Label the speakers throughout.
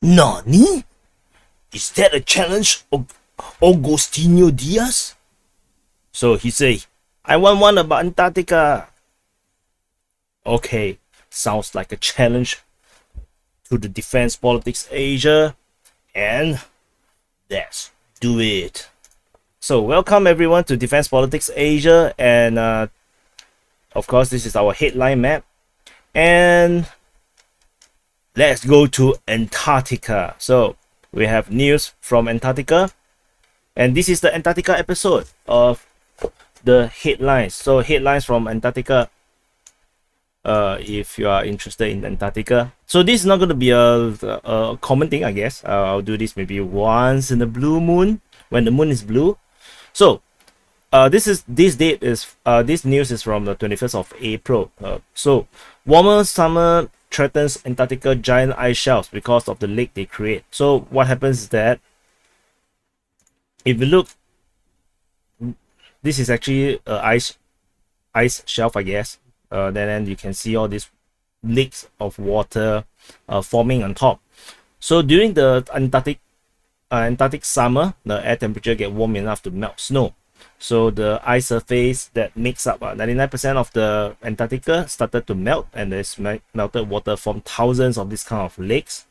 Speaker 1: Nani? Is that a challenge of Augustinho Diaz? So he say, I want one about Antarctica. Okay, sounds like a challenge to the Defense Politics Asia, and let's do it. So welcome everyone to Defense Politics Asia, and of course this is our headline map, and let's go to Antarctica. So we have news from Antarctica, and this is the Antarctica episode of the headlines. So headlines from Antarctica, if you are interested in Antarctica. So this is not going to be a common thing, I guess. I'll do this maybe once in the blue moon, when the moon is blue. So this news is from the 21st of April. So warmer summer threatens Antarctica giant ice shelves because of the lake they create. So what happens is that if you look, this is actually a ice shelf, I guess. Then you can see all these lakes of water forming on top. So during the Antarctic summer, the air temperature get warm enough to melt snow. So the ice surface that makes up 99% of the Antarctica started to melt, and there's melted water from thousands of these kind of lakes.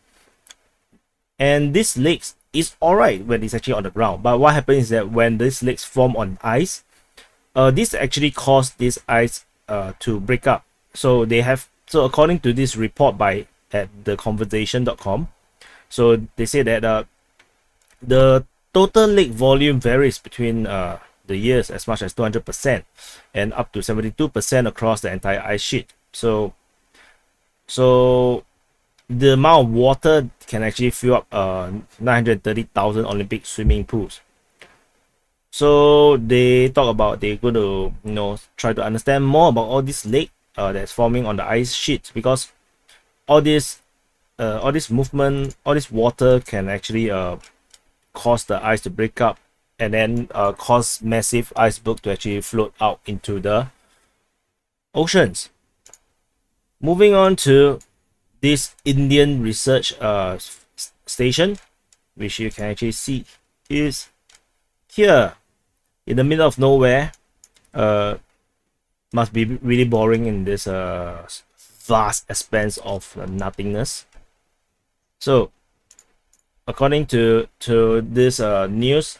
Speaker 1: And these lakes is alright when it's actually on the ground, but what happens is that when these lakes form on ice, this actually caused this ice to break up. So according to this report by at theconversation.com, so they say that the total lake volume varies between the years as much as 200% and up to 72% across the entire ice sheet. So the amount of water can actually fill up 930,000 Olympic swimming pools. So they talk about they're going to try to understand more about all this lake that's forming on the ice sheets, because all this movement, all this water can actually cause the ice to break up, and then cause massive iceberg to actually float out into the oceans. Moving on to this Indian research station, which you can actually see is here in the middle of nowhere. Must be really boring in this vast expanse of nothingness. So according to this news,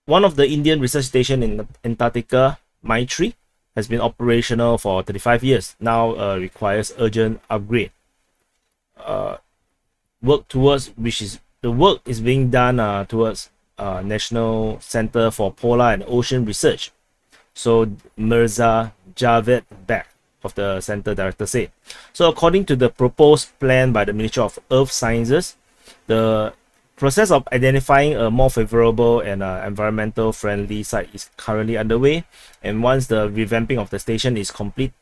Speaker 1: one of the Indian research station in Antarctica, Maitri, has been operational for 35 years. Now requires urgent upgrade. The work is being done towards National Center for Polar and Ocean Research. So Mirza Javed Beg of the center director said. So according to the proposed plan by the Ministry of Earth Sciences, the process of identifying a more favorable and environmental friendly site is currently underway, and once the revamping of the station is completed,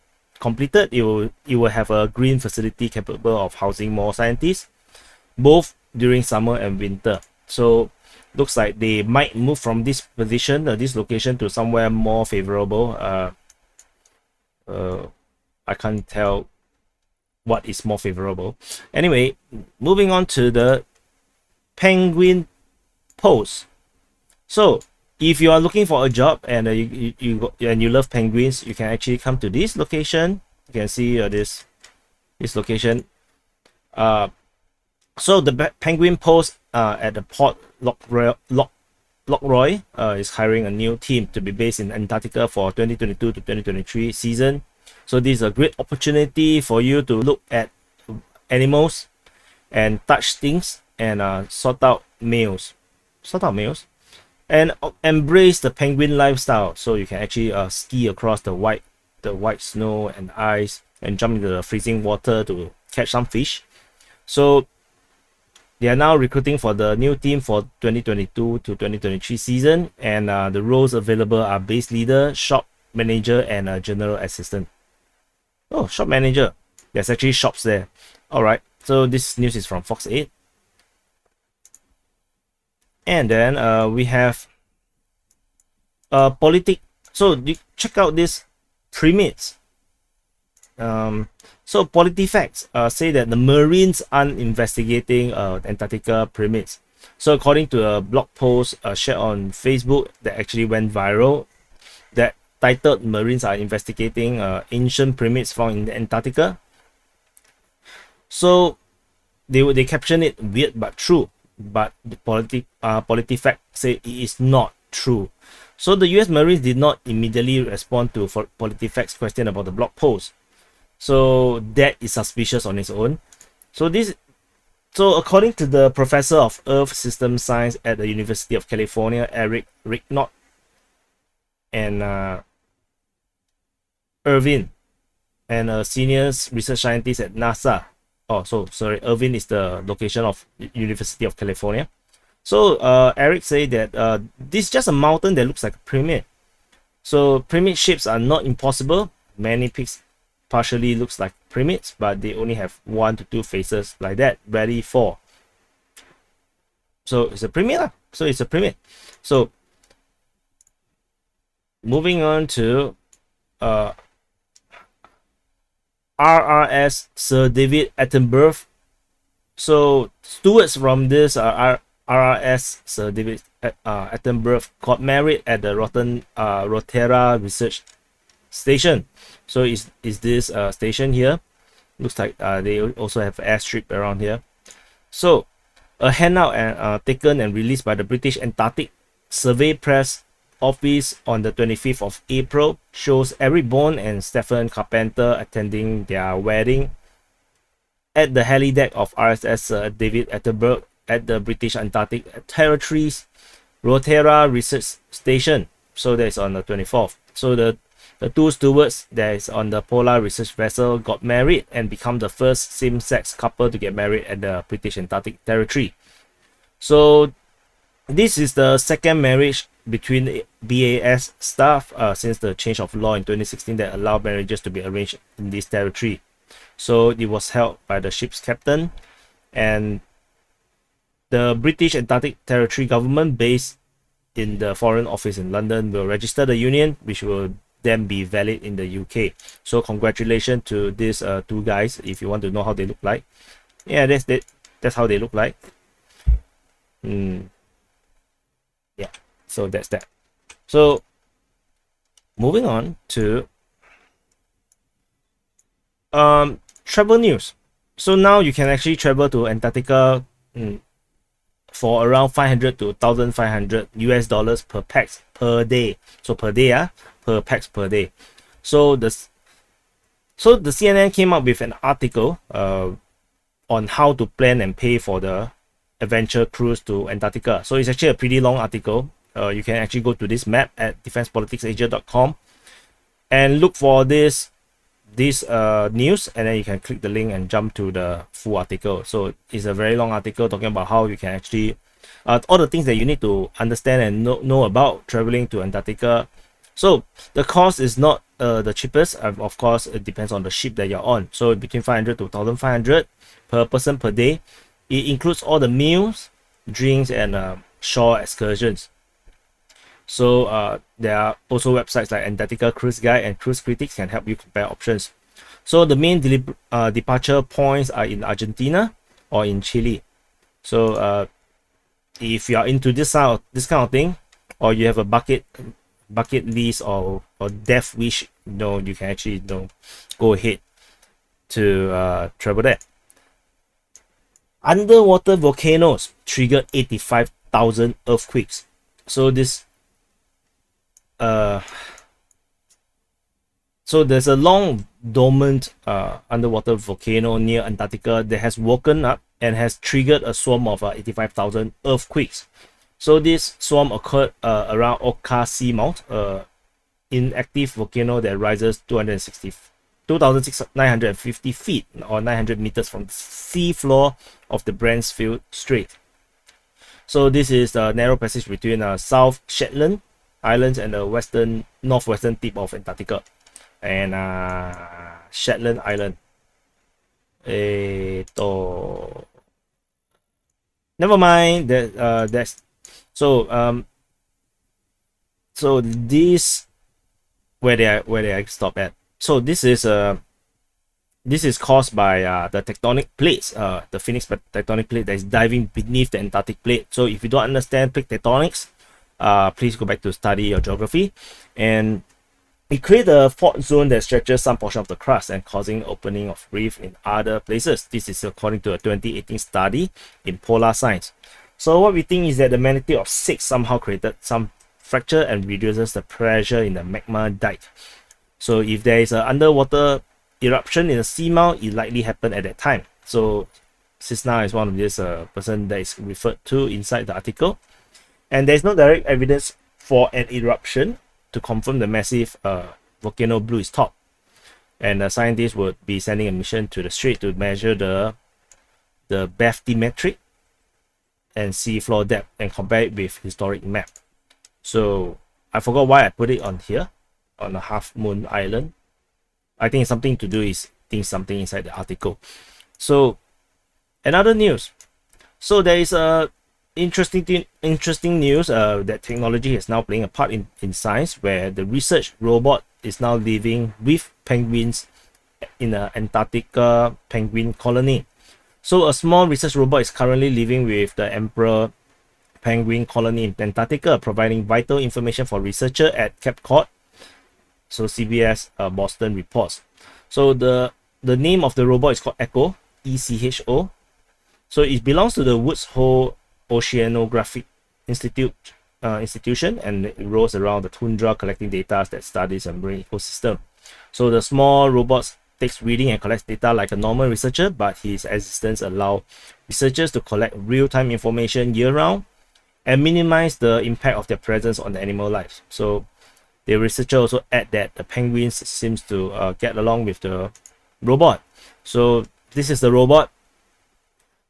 Speaker 1: it will have a green facility capable of housing more scientists, both during summer and winter. So looks like they might move from this position, this location, to somewhere more favorable. I can't tell what is more favorable. Anyway, moving on to the penguin post. So if you are looking for a job and you love penguins, you can actually come to this location. You can see this location. So the penguin post at the port Lockroy is hiring a new team to be based in Antarctica for 2022 to 2023 season. So this is a great opportunity for you to look at animals and touch things and sort out males, and embrace the penguin lifestyle. So you can actually ski across the white snow and ice and jump into the freezing water to catch some fish. So they are now recruiting for the new team for 2022 to 2023 season, and the roles available are base leader, shop manager, and general assistant. Oh, shop manager. There's actually shops there. Alright, so this news is from Fox 8. And then we have So you check out this primates. So Politifact say that the Marines aren't investigating Antarctica pyramids. So according to a blog post shared on Facebook that actually went viral, that titled "Marines are investigating ancient pyramids found in Antarctica." So they caption it "weird but true," but the Politifact say it is not true. So the US Marines did not immediately respond to Politifact's question about the blog post. So that is suspicious on its own. So according to the professor of Earth System Science at the University of California, Eric Ricknott, and Irvin, and a senior research scientist at NASA. Oh, so sorry, Irvin is the location of University of California. So Eric said that this is just a mountain that looks like a pyramid. So pyramid shapes are not impossible. Many peaks partially looks like pyramids, but they only have 1 to 2 faces like that, rarely 4. So it's a pyramid. So it's a pyramid. So moving on to RRS Sir David Attenborough. So stewards from this RRS Sir David Attenborough got married at the Rothera Research Station. So is this station here? Looks like they also have airstrip around here. So a handout taken and released by the British Antarctic Survey Press Office on the 25th of April shows Eric Bourne and Stephen Carpenter attending their wedding at the heli deck of RSS Sir David Attenborough at the British Antarctic Territories Rothera Research Station. So that's on the 24th. So the two stewards that is on the polar research vessel got married and become the first same-sex couple to get married at the British Antarctic Territory. So this is the second marriage between BAS staff since the change of law in 2016 that allowed marriages to be arranged in this territory. So it was held by the ship's captain, and the British Antarctic Territory government based in the Foreign Office in London will register the union, which will then be valid in the UK. So congratulations to these two guys. If you want to know how they look like, yeah, that's how they look like. Yeah, so that's that. So moving on to travel news. So now you can actually travel to Antarctica for around 500 to 1,500 US dollars per pax per day. So per day, per pax per day. So the CNN came up with an article on how to plan and pay for the adventure cruise to Antarctica. So it's actually a pretty long article. You can actually go to this map at defensepoliticsasia.com and look for this news, and then you can click the link and jump to the full article. So it's a very long article talking about how you can actually all the things that you need to understand and know about traveling to Antarctica. So the cost is not the cheapest. Of course, it depends on the ship that you're on. So between 500 to 1,500 per person per day. It includes all the meals, drinks, and shore excursions. So there are also websites like Antarctica Cruise Guide and Cruise Critics can help you compare options. So the main departure points are in Argentina or in Chile. So if you are into this kind of thing, or you have a bucket list or death wish, you can actually go ahead to travel there. Underwater volcanoes triggered 85,000 earthquakes. So this so there's a long dormant underwater volcano near Antarctica that has woken up and has triggered a swarm of 85,000 earthquakes. So this swarm occurred around Oka Seamount, inactive volcano that rises 2,950 feet or 900 meters from the sea floor of the Bransfield Strait. So this is the narrow passage between South Shetland Islands and the northwestern tip of Antarctica, and Shetland Island. Never mind. That's so. So this where they stop at. So this is this is caused by the tectonic plates, the Phoenix tectonic plate that is diving beneath the Antarctic plate. So if you don't understand plate tectonics, please go back to study your geography. And it creates a fault zone that stretches some portion of the crust and causing opening of reef in other places. This is according to a 2018 study in Polar Science. So what we think is that the magnitude of 6 somehow created some fracture and reduces the pressure in the magma dike. So if there is an underwater eruption in the seamount, it likely happened at that time. So Cisna is one of this person that is referred to inside the article. And there is no direct evidence for an eruption to confirm the massive volcano blew its top. And the scientists would be sending a mission to the strait to measure the bathymetric and seafloor depth and compare it with historic map. So I forgot why I put it on here, on the Half Moon Island. I think it's something to do is something inside the article. So another news. So there is a interesting news that technology is now playing a part in science, where the research robot is now living with penguins in an Antarctica penguin colony. So a small research robot is currently living with the Emperor penguin colony in Antarctica, providing vital information for researcher at Cape Cod. So CBS Boston reports. So the name of the robot is called Echo, ECHO. So it belongs to the Woods Hole Oceanographic institution, and it rolls around the tundra collecting data that studies a marine ecosystem. So the small robot takes reading and collects data like a normal researcher, but his existence allows researchers to collect real-time information year-round and minimize the impact of their presence on the animal lives. So the researcher also add that the penguins seems to get along with the robot. So this is the robot.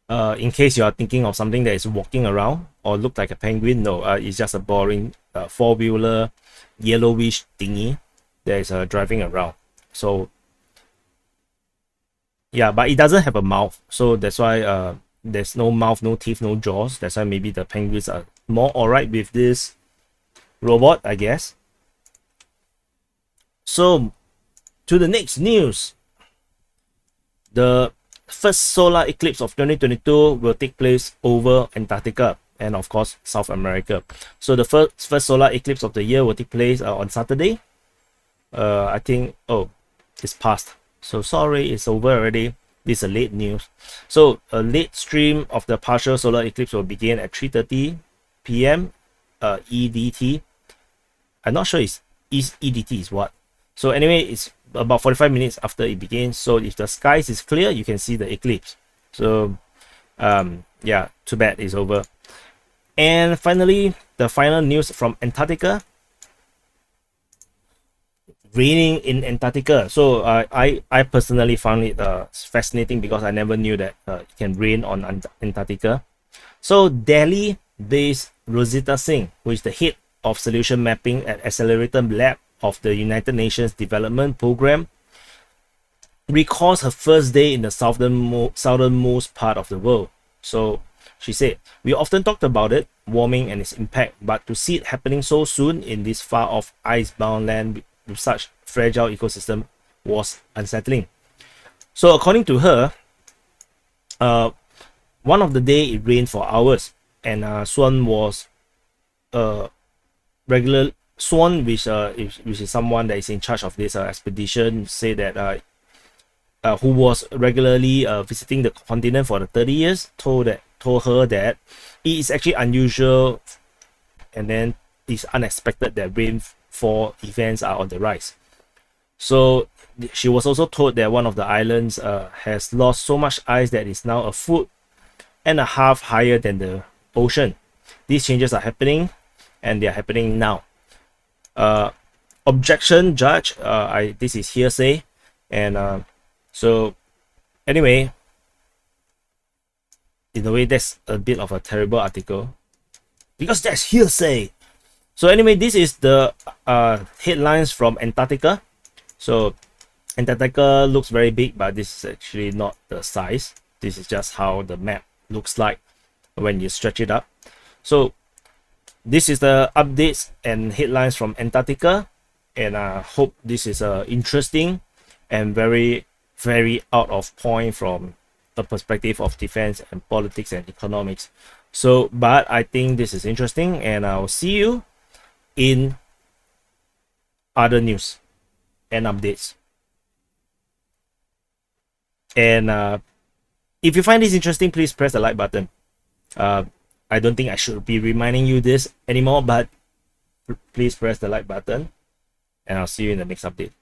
Speaker 1: In case you are thinking of something that is walking around or look like a penguin, no, it's just a boring four-wheeler yellowish thingy that is driving around. So yeah, but it doesn't have a mouth, so that's why there's no mouth, no teeth, no jaws. That's why maybe the penguins are more alright with this robot, I guess. So to the next news. The first solar eclipse of 2022 will take place over Antarctica and of course South America. So the first solar eclipse of the year will take place on Saturday. I think, oh, it's past. So sorry, it's over already. This is a late news. So a late stream of the partial solar eclipse will begin at 3:30 p.m. EDT. I'm not sure it's EDT is what. So anyway, it's about 45 minutes after it begins. So if the skies is clear, you can see the eclipse. So yeah, too bad it's over. And finally, the final news from Antarctica. Raining in Antarctica. So I personally found it fascinating because I never knew that it can rain on Antarctica. So Delhi-based Rosita Singh, who is the head of solution mapping at Accelerator Lab of the United Nations Development Program, recalls her first day in the southernmost part of the world. So she said, "We often talked about it, warming and its impact, but to see it happening so soon in this far-off icebound land with such fragile ecosystem was unsettling." So according to her, one of the day it rained for hours, and Swan was Swan, which is someone that is in charge of this expedition, said that who was regularly visiting the continent for the 30 years, told her that it is actually unusual and then it's unexpected that rainfall events are on the rise. So she was also told that one of the islands has lost so much ice that it's now 1.5 feet higher than the ocean. These changes are happening, and they are happening now. Objection, judge. This is hearsay, and so anyway, in a way, that's a bit of a terrible article because that's hearsay. So anyway, this is the headlines from Antarctica. So Antarctica looks very big, but this is actually not the size. This is just how the map looks like when you stretch it up. So this is the updates and headlines from Antarctica, and I hope this is interesting and very very out of point from the perspective of defense and politics and economics. So, but I think this is interesting, and I'll see you in other news and updates. And if you find this interesting, please press the like button. I don't think I should be reminding you this anymore, but please press the like button, and I'll see you in the next update.